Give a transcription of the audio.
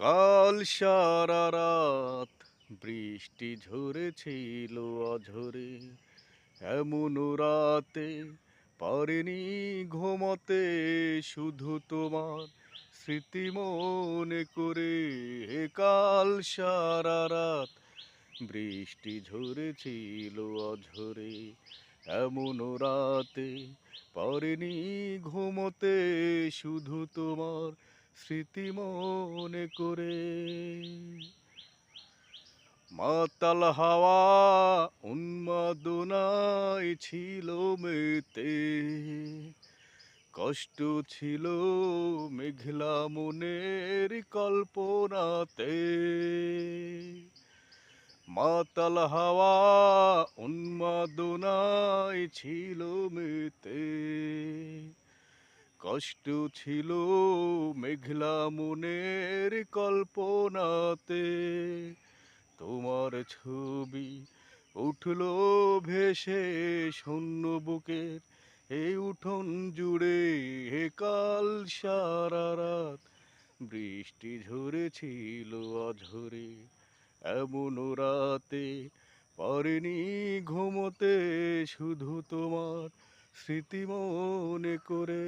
কাল সারা রাত বৃষ্টি ঝরেছিল অঝরে, এমন রাতে পারিনি ঘুমোতে, শুধু তোমার স্মৃতি মনে করে। কাল সারা রাত বৃষ্টি ঝরেছিল অঝরে, এমন রাতে পারিনি ঘুমোতে, শুধু তোমার স্মৃতি মনে করে। মাতাল হাওয়া উন্মাদনায় ছিল মেতে, কষ্ট ছিল মেঘলা মনের কল্পনাতে। মাতাল হাওয়া উন্মাদনায় ছিল মেতে, কষ্ট ছিল মেঘলা মনের কল্পনাতে। তোমার ছবি উঠলো ভেসে শূন্য বুকের এই উঠোন জুড়ে। কাল সারা রাত বৃষ্টি ঝরেছিল অঝরে, এমন রাতে পারিনি ঘুমোতে, শুধু তোমার স্মৃতি মনে করে।